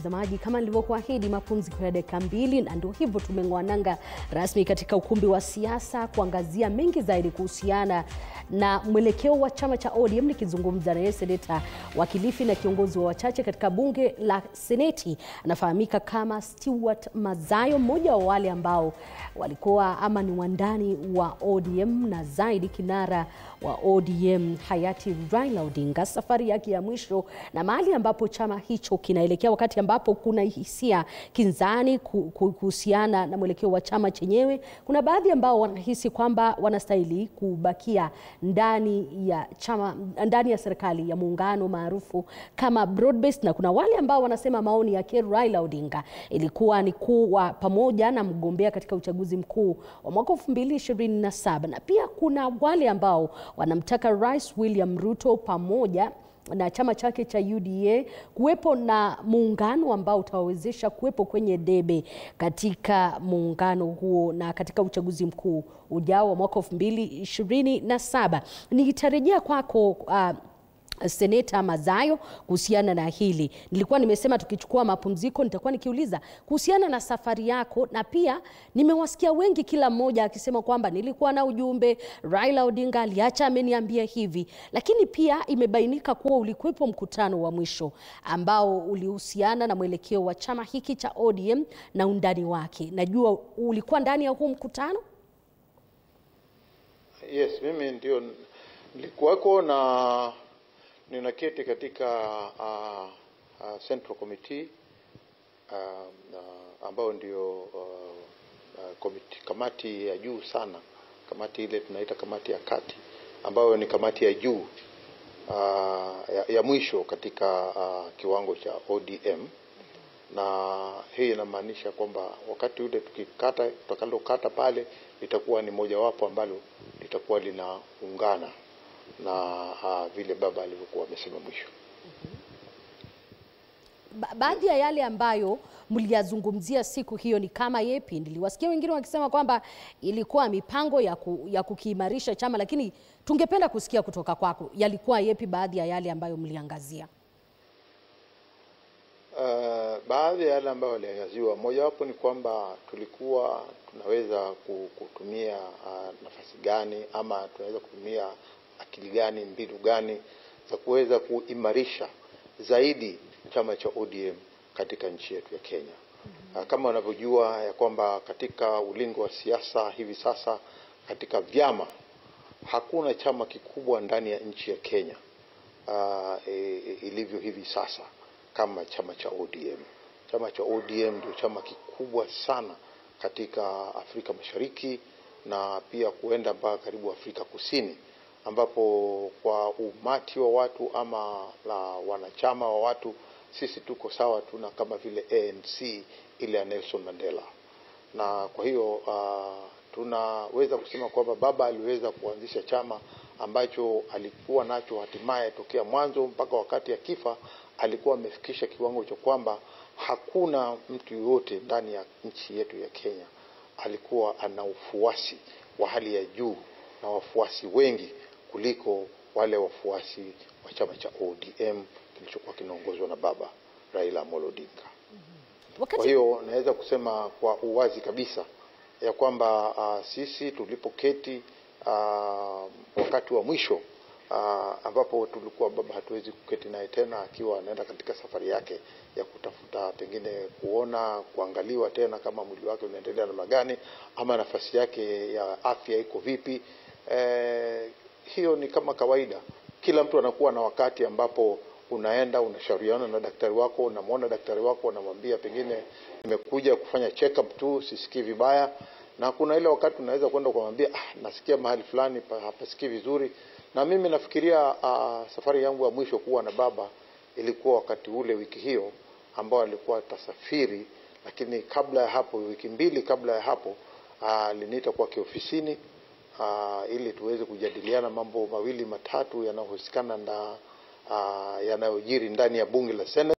mtazamaji, kama nilivyokuahidi, mapumziko ya dakika 2 na ndio hivyo tumengwananga rasmi katika ukumbi wa siasa kuangazia mengi zaidi kuhusiana na mwelekeo wa chama cha ODM. Nikizungumza na seneta wa Kilifi na kiongozi wa wachache katika bunge la Seneti, anafahamika kama Stewart Mazayo, mmoja wa wale ambao walikuwa ama ni wandani wa ODM na zaidi kinara wa ODM hayati Raila Odinga, safari yake ya mwisho na mahali ambapo chama hicho kinaelekea, wakati ambapo kuna hisia kinzani kuhusiana na mwelekeo wa chama chenyewe. Kuna baadhi ambao wanahisi kwamba wanastahili kubakia ndani ya chama, ndani ya serikali ya muungano maarufu kama broad based, na kuna wale ambao wanasema maoni yake Raila Odinga ilikuwa ni kuwa pamoja na mgombea katika uchaguzi mkuu wa mwaka 2027, na pia kuna wale ambao wanamtaka Rais William Ruto pamoja na chama chake cha UDA kuwepo na muungano ambao utawawezesha kuwepo kwenye debe katika muungano huo na katika uchaguzi mkuu ujao wa mwaka 2027. Nitarejea kwako Seneta Mazayo kuhusiana na hili. Nilikuwa nimesema tukichukua mapumziko nitakuwa nikiuliza kuhusiana na safari yako, na pia nimewasikia wengi kila mmoja akisema kwamba nilikuwa na ujumbe, Raila Odinga aliacha ameniambia hivi, lakini pia imebainika kuwa ulikuwepo mkutano wa mwisho ambao ulihusiana na mwelekeo wa chama hiki cha ODM na undani wake. Najua ulikuwa ndani ya huu mkutano? Yes, mimi ndio nilikuwako na ninaketi katika Central Committee ambao ndio kamati ya juu sana, kamati ile tunaita kamati ya kati, ambayo ni kamati ya juu ya mwisho katika kiwango cha ODM. Na hii inamaanisha kwamba wakati ule tutakalokata pale litakuwa ni mojawapo ambalo litakuwa linaungana na vile baba alivyokuwa amesema mwisho. Baadhi ya yale ambayo mliyazungumzia siku hiyo ni kama yepi? Niliwasikia wengine wakisema kwamba ilikuwa mipango ya kukiimarisha chama, lakini tungependa kusikia kutoka kwako yalikuwa yepi baadhi ya yale ambayo mliangazia? Baadhi ya yale ambayo waliangaziwa, mojawapo ni kwamba tulikuwa tunaweza kutumia nafasi gani ama tunaweza kutumia akili gani, mbinu gani za kuweza kuimarisha zaidi chama cha ODM katika nchi yetu ya Kenya. Kama unavyojua ya kwamba katika ulingo wa siasa hivi sasa, katika vyama, hakuna chama kikubwa ndani ya nchi ya Kenya ilivyo hivi sasa kama chama cha ODM. Chama cha ODM ndio chama kikubwa sana katika Afrika Mashariki na pia kuenda mpaka karibu Afrika Kusini, ambapo kwa umati wa watu ama la wanachama wa watu sisi tuko sawa tuna kama vile ANC ile ya Nelson Mandela. Na kwa hiyo tunaweza kusema kwamba baba aliweza kuanzisha chama ambacho alikuwa nacho hatimaye tokea mwanzo mpaka wakati ya kifa alikuwa amefikisha kiwango cha kwamba hakuna mtu yote ndani ya nchi yetu ya Kenya alikuwa ana ufuasi wa hali ya juu na wafuasi wengi kuliko wale wafuasi wa chama cha ODM kilichokuwa kinaongozwa na baba Raila Amolo Odinga. Kwa hiyo naweza kusema kwa uwazi kabisa ya kwamba sisi tulipoketi wakati wa mwisho ambapo tulikuwa baba hatuwezi kuketi naye tena akiwa anaenda katika safari yake ya kutafuta pengine kuangaliwa tena kama mwili wake unaendelea namna gani ama nafasi yake ya afya iko vipi. Hiyo ni kama kawaida. Kila mtu anakuwa na wakati ambapo unaenda unashauriana na daktari wako, unamwona daktari wako, unamwambia pengine nimekuja kufanya check up tu, sisikii vibaya. Na kuna ile wakati unaweza kwenda kumwambia nasikia mahali fulani hapasikii vizuri. Na mimi nafikiria safari yangu ya mwisho kuwa na baba ilikuwa wakati ule wiki hiyo ambao alikuwa atasafiri, lakini kabla ya hapo, wiki 2 kabla ya hapo aliniita kwa kiofisini ili tuweze kujadiliana mambo mawili matatu yanayohusikana na yanayojiri ndani ya bunge la Senate.